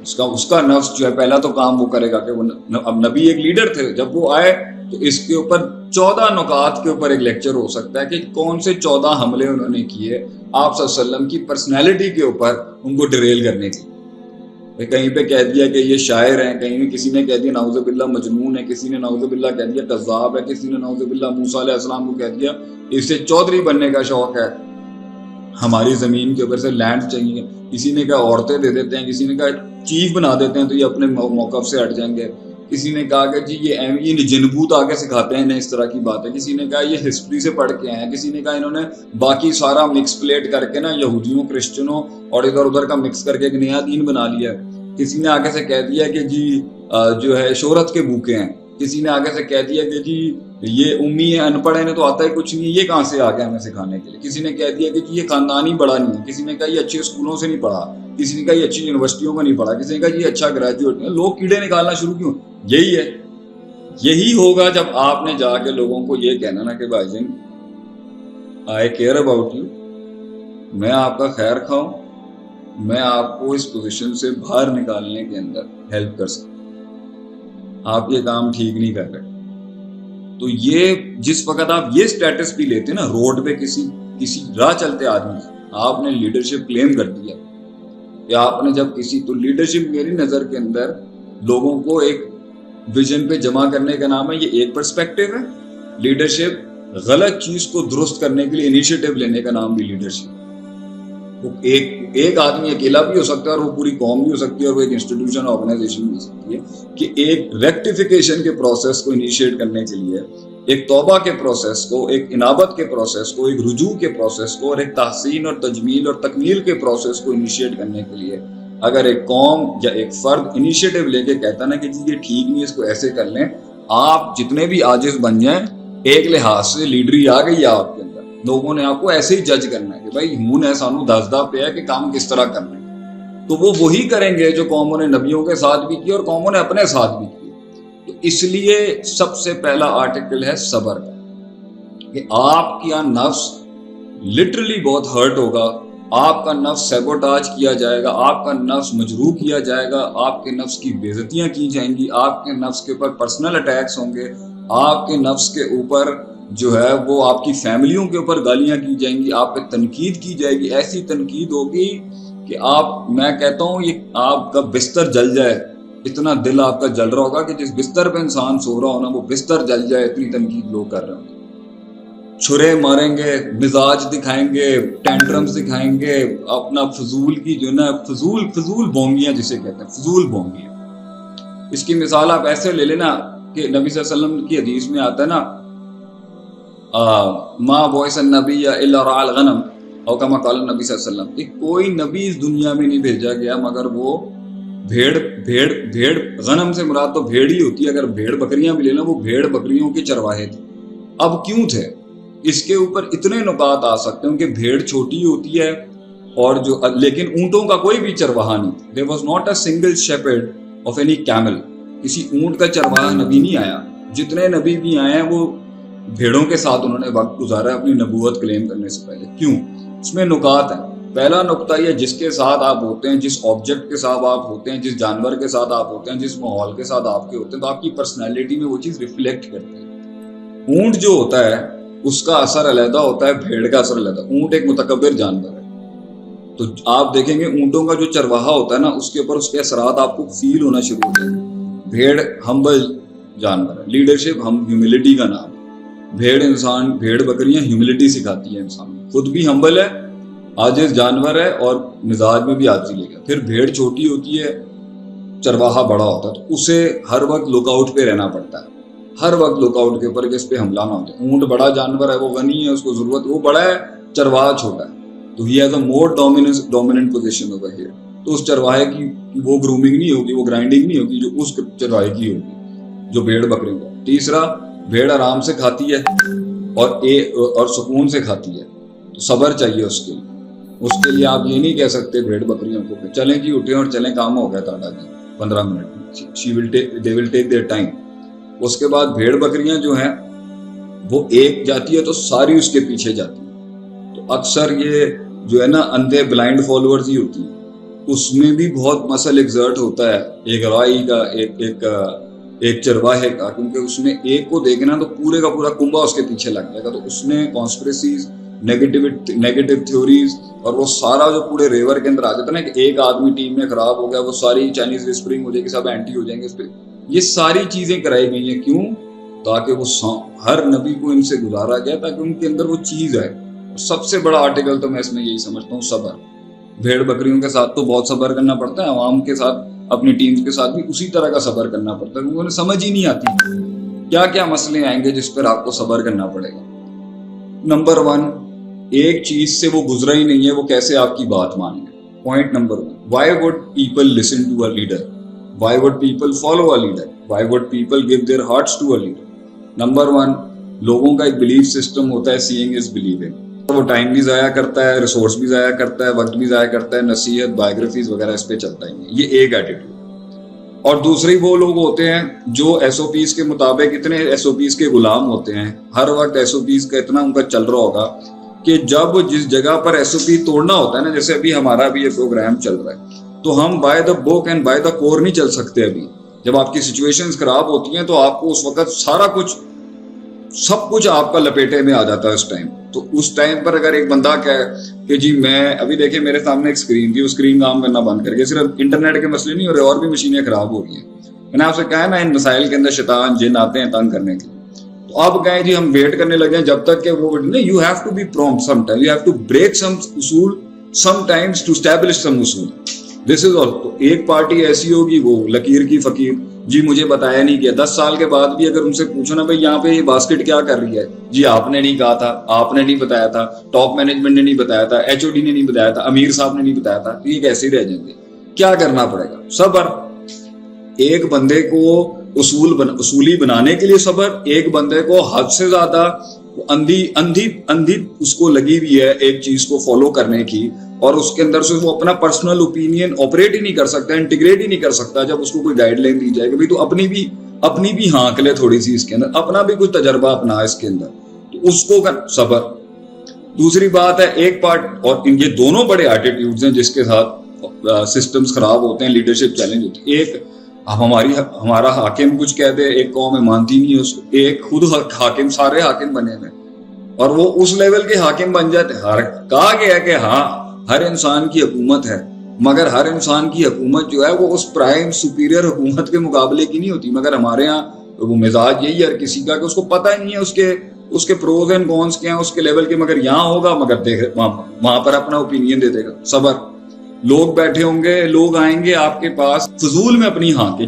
اس کا نفس جو ہے پہلا تو کام وہ کرے گا کہ وہ اب نبی ایک لیڈر تھے، جب وہ آئے تو اس کے اوپر 14 نکات کے اوپر ایک لیکچر ہو سکتا ہے کہ کون سے 14 حملے انہوں نے کیے آپ صلی اللہ علیہ وسلم کی پرسنالٹی کے اوپر ان کو ڈریل کرنے کی۔ کہیں پہ کہہ دیا کہ یہ شاعر ہیں، کہیں پہ کسی نے کہہ دیا نعوذ باللہ مجنون ہے، کسی نے نعوذ باللہ کہہ دیا کذاب ہے، کسی نے نعوذ باللہ موسیٰ علیہ السلام کو کہہ دیا اسے چودھری بننے کا شوق ہے، ہماری زمین کے اوپر سے لینڈ چاہیے، کسی نے کہا عورتیں دے دیتے ہیں، کسی نے کہا چیف بنا دیتے ہیں تو یہ اپنے موقف سے ہٹ جائیں گے، کسی نے کہا کہ جی یہ جنبوت آگے سکھاتے ہیں انہیں اس طرح کی بات ہے، کسی نے کہا یہ ہسٹری سے پڑھ کے ہیں، کسی نے کہا انہوں نے باقی سارا مکس پلیٹ کر کے نا یہودیوں کرسچنوں اور ادھر ادھر کا مکس کر کے ایک نیا دین بنا لیا ہے، کسی نے آگے سے کہہ دیا کہ جی جو ہے شہرت کے بھوکے ہیں، کسی نے آگے سے کہہ دیا کہ جی یہ امی ہے، ان پڑھ ہے تو آتا ہی کچھ نہیں، یہ کہاں سے آ گیا ہمیں سکھانے کے لیے، کسی نے کہہ دیا کہ جی یہ خاندانی بڑا نہیں ہے، کسی نے کہا یہ اچھے اسکولوں سے نہیں پڑھا، کسی نے کہا یہ اچھی یونیورسٹیوں کا نہیں پڑھا، کسی نے کہا یہ اچھا گریجویٹ نہیں ہے، لوگ کیڑے نکالنا شروع کیوں؟ یہی ہے، یہی ہوگا جب آپ نے جا کے لوگوں کو یہ کہنا نا کہ بھائی جان آئی کیئر اباؤٹ یو، میں آپ کا خیر خواہ، میں آپ کو اس پوزیشن سے باہر نکالنے کے اندر ہیلپ کر سکتا ہوں، آپ یہ کام ٹھیک نہیں کر رہے۔ تو یہ جس وقت آپ یہ سٹیٹس بھی لیتے نا روڈ پہ کسی راہ چلتے آدمی سے آپ نے لیڈرشپ کلیم کر دیا کہ آپ نے جب کسی تو لیڈرشپ میری نظر کے اندر لوگوں کو ایک ویژن پہ جمع کرنے کا نام ہے، یہ ایک پرسپیکٹو ہے۔ لیڈرشپ غلط چیز کو درست کرنے کے لیے انیشیٹو لینے کا نام بھی لیڈرشپ۔ وہ ایک آدمی اکیلا بھی ہو سکتا ہے اور وہ پوری قوم بھی ہو سکتی ہے اور وہ ایک انسٹیٹیوشن آرگنائزیشن بھی ہو سکتی ہے کہ ایک ریکٹیفیکیشن کے پروسیس کو انیشیٹ کرنے کے لیے، ایک توبہ کے پروسیس کو، ایک انابت کے پروسیس کو، ایک رجوع کے پروسیس کو اور ایک تحسین اور تجمیل اور تکمیل کے پروسیس کو انیشیٹ کرنے کے لیے اگر ایک قوم یا ایک فرد انیشیٹو لے کے کہتا نا کہ جی یہ ٹھیک نہیں، اس کو ایسے کر لیں، آپ جتنے بھی عاجز بن جائیں ایک لحاظ سے لیڈری آ گئی ہے آپ کے اندر، لوگوں نے آپ کو ایسے ہی جج کرنا ہے کہ بھائی ہوں نے سانو دسدا پیا کہ کام کس طرح کرنا ہے، تو وہ وہی کریں گے جو قوموں نے نبیوں کے ساتھ بھی کیا اور قوموں نے اپنے ساتھ بھی کیا۔ تو اس لیے سب سے پہلا آرٹیکل ہے صبر کا، کہ آپ کا نفس لٹرلی بہت ہرٹ ہوگا، آپ کا نفس سیبوٹاج کیا جائے گا، آپ کا نفس مجروح کیا جائے گا، آپ کے نفس کی بے عزتیاں کی جائیں گی، آپ کے نفس کے اوپر پرسنل اٹیکس ہوں گے، آپ کے نفس کے اوپر جو ہے وہ آپ کی فیملیوں کے اوپر گالیاں کی جائیں گی، آپ پہ تنقید کی جائے گی، ایسی تنقید ہوگی کہ آپ، میں کہتا ہوں یہ آپ کا بستر جل جائے، اتنا دل آپ کا جل رہا ہوگا کہ جس بستر پہ انسان سو رہا ہونا وہ بستر جل جائے، اتنی تنقید لوگ کر رہے ہوں گے، چھرے ماریں گے، مزاج دکھائیں گے، ٹینٹرمز دکھائیں گے، اپنا فضول کی جو نا فضول بونگیاں جسے کہتے ہیں، فضول بونگیاں۔ اس کی مثال آپ ایسے لے لینا کہ نبی صلی اللہ علیہ وسلم کی حدیث میں آتا ہے نا ما بعث النبی الا رعى الغنم او کما قال نبی صلی اللہ علیہ وسلم، کہ کوئی نبی اس دنیا میں نہیں بھیجا گیا مگر وہ بھیڑ غنم سے مراد تو بھیڑ ہی ہوتی ہے، اگر بھیڑ بکریاں بھی لینا وہ بھیڑ بکریوں کے چرواہے تھے۔ اب کیوں تھے؟ اس کے اوپر اتنے نکات آ سکتے ہیں کہ بھیڑ چھوٹی ہوتی ہے اور جو لیکن اونٹوں کا کوئی بھی چرواہا نہیں تھا۔ There was not a single shepherd of any camel، کسی اونٹ کا چرواہا نبی نہیں آیا، جتنے نبی بھی آئے ہیں وہ بھیڑوں کے ساتھ انہوں نے وقت گزارا اپنی نبوت کلیم کرنے سے پہلے۔ کیوں؟ اس میں نکات ہیں۔ پہلا نقطہ یہ، جس کے ساتھ آپ ہوتے ہیں، جس آبجیکٹ کے ساتھ آپ ہوتے ہیں، جس جانور کے ساتھ آپ ہوتے ہیں، جس ماحول کے ساتھ آپ کے ہوتے ہیں، تو آپ کی پرسنالٹی میں وہ چیز ریفلیکٹ کرتی ہے۔ اونٹ جو ہوتا ہے اس کا اثر علیحدہ ہوتا ہے، بھیڑ کا اثر علیحدہ۔ اونٹ ایک متکبر جانور ہے، تو آپ دیکھیں گے اونٹوں کا جو چرواہا ہوتا ہے نا اس کے اوپر اس کے اثرات آپ کو فیل ہونا شروع ہو جائیں گے۔ بھیڑ ہمبل جانور ہے، لیڈرشپ ہیوملٹی کا نام ہے۔ بھیڑ بکریاں ہیوملٹی سکھاتی ہے انسان، خود بھی ہمبل ہے، عاجز جانور ہے اور مزاج میں بھی عاجزی لے گا۔ پھر بھیڑ چھوٹی ہوتی ہے، چرواہا بڑا ہوتا ہے، تو اسے ہر وقت لک آؤٹ پہ رہنا پڑتا ہے، ہر وقت لک آؤٹ کے اوپر کہ اس پہ حملہ نہ ہوتا ہے۔ اونٹ بڑا جانور ہے، وہ غنی ہے، اس کو ضرورت، وہ بڑا ہے، چرواہا چھوٹا ہے، تو he has a more dominant position over here. تو اس چرواہے کی وہ گرومنگ نہیں ہوگی، وہ گرائنڈنگ نہیں ہوگی جو اس چرواہے کی ہوگی جو بھیڑ بکریوں کا۔ تیسرا، بھیڑ آرام سے کھاتی ہے اور سکون سے کھاتی ہے، تو صبر چاہیے اس کے لیے۔ اس کے لیے آپ یہ نہیں کہہ سکتے بھیڑ بکریوں کو کہ چلیں جی اٹھیں اور چلیں کام ہو گیا تھا جی 15 minute, they will take their time۔ اس کے بعد بھیڑ بکریاں جو ہیں وہ ایک جاتی ہے تو ساری اس کے پیچھے جاتی ہے، تو اکثر یہ جو ہے نا اندھے بلائنڈ فالوورز ہی ہوتی ہیں، اس میں بھی بہت مسل ایگزرٹ ہوتا ہے ایک رائی کا ایک چرواہے کا, کیونکہ اس نے ایک کو دیکھنا تو پورے کا پورا کنبا اس کے پیچھے لگ جائے گا. تو اس نے کانسپریسیز, نیگیٹو تھیوریز, اور وہ سارا جو پورے ریور کے اندر آ جاتا ہے نا کہ ایک آدمی ٹیم میں خراب ہو گیا, وہ ساری چائنیز وسپرنگ ہو جائے گی, سب اینٹی ہو جائیں گے اس پہ. یہ ساری چیزیں کرائی گئی ہیں. کیوں؟ تاکہ وہ ہر نبی کو ان سے گزارا گیا تاکہ ان کے اندر وہ چیز آئے. سب سے بڑا آرٹیکل تو میں اس میں یہی سمجھتا ہوں, صبر. بھیڑ بکریوں کے ساتھ تو بہت صبر کرنا پڑتا ہے, عوام کے ساتھ, اپنی ٹیمز کے ساتھ بھی اسی طرح کا صبر کرنا پڑتا ہے, کیونکہ انہیں سمجھ ہی نہیں آتی کیا کیا مسئلے آئیں گے جس پر آپ کو صبر کرنا پڑے گا. نمبر 1, ایک چیز سے وہ گزرا ہی نہیں ہے, وہ کیسے آپ کی بات مان گئے. Point number 1, why would people listen to a leader? Why would people follow a leader? Why would people give their hearts to a leader? Number 1, لوگوں کا ایک بلیف سسٹم ہوتا ہے, seeing is believing. وہ ٹائم بھی ضائع کرتا ہے, ریسورس بھی ضائع کرتا ہے, وقت بھی ضائع کرتا ہے, نصیحت, بایوگرافیز وغیرہ اس پہ چلتا ہی ہے. یہ ایک ایٹیٹیوڈ. اور دوسری وہ لوگ ہوتے ہیں جو ایس او پیز کے مطابق اتنے ایس او پیز کے غلام ہوتے ہیں, ہر وقت ایس او پیز کا اتنا ان کا چل رہا ہوگا کہ جب جس جگہ پر ایس او پی توڑنا ہوتا ہے نا, جیسے ابھی ہمارا بھی یہ پروگرام چل رہا ہے, تو ہم by the book and by the cover نہیں چل سکتے. ابھی جب آپ کی سچویشنز خراب ہوتی ہیں تو آپ کو اس وقت سارا کچھ, سب کچھ آپ کا لپیٹے میں آ جاتا ہے اس ٹائم. تو اس ٹائم پر اگر ایک بندہ کہے کہ جی میں ابھی دیکھیں میرے سامنے ایک اسکرین تھی, وہ اسکرین کام کرنا بند کر کے, صرف انٹرنیٹ کے مسئلے نہیں ہو رہے, اور بھی مشینیں خراب ہو رہی ہیں. میں نے آپ سے کہا ہے نا, ان مسائل کے اندر شیطان جن آتے ہیں تنگ کرنے کے. تو آپ کہیں جی ہم ویٹ کرنے لگے جب تک کہ وہ نہیں, you have to be prompt some time, you have to break some اصول sometimes to establish some اصول. دس از آل. تو ایک پارٹی ایسی ہوگی وہ لکیر کی فقیر, جی مجھے بتایا نہیں کیا. 10 سال کے بعد بھی اگر ان سے پوچھو نا بھائی یہاں پہ یہ باسکٹ کیا کر رہی ہے, جی آپ نے نہیں کہا تھا, آپ نے نہیں بتایا تھا, ٹاپ مینجمنٹ نے نہیں بتایا تھا, ایچ او ڈی نے نہیں بتایا تھا, امیر صاحب نے نہیں بتایا تھا, تو یہ کیسے رہ جائیں گے. کیا کرنا پڑے گا؟ صبر. ایک بندے کو اصولی بنانے کے لیے صبر, ایک بندے کو حد سے زیادہ اندھی اس کو لگی ہوئی ہے ایک چیز کو فالو کرنے کی, اور اس کے اندر سے وہ اپنا پرسنل اوپینین آپریٹ ہی نہیں کر سکتا, انٹیگریٹ ہی نہیں کر سکتا. جب اس کو کوئی گائیڈ لائن دی جائے کہ بھائی تو اپنی بھی ہانک لے تھوڑی سی اس کے اندر, اپنا بھی کچھ تجربہ اپنا اس کے اندر, تو اس کو صبر. دوسری بات ہے ایک پارٹ, اور یہ دونوں بڑے ایٹیٹیوڈز ہیں جس کے ساتھ سسٹمز خراب ہوتے ہیں, لیڈرشپ چیلنج ہوتی ہے. ایک ہمارا حاکم کچھ کہہ دے, ایک قوم مانتی نہیں ہے اس کو, ایک خود حاکم, سارے حاکم بنے ہوئے, اور وہ اس لیول کے حاکم بن جاتے. کہا گیا ہے کہ ہاں ہر انسان کی حکومت ہے, مگر ہر انسان کی حکومت جو ہے وہ اس پرائم سپیریئر حکومت کے مقابلے کی نہیں ہوتی. مگر ہمارے ہاں وہ مزاج یہی ہے ہر کسی کا کہ اس کو پتہ ہی نہیں ہے اس کے پروز اینڈ کونس کیا ہیں اس کے لیول کے, مگر یہاں ہوگا, مگر دیکھ وہاں پر اپنا اوپینین دے دے گا. صبر. لوگ بیٹھے ہوں گے, لوگ آئیں گے آپ کے پاس, فضول میں اپنی ہاں کے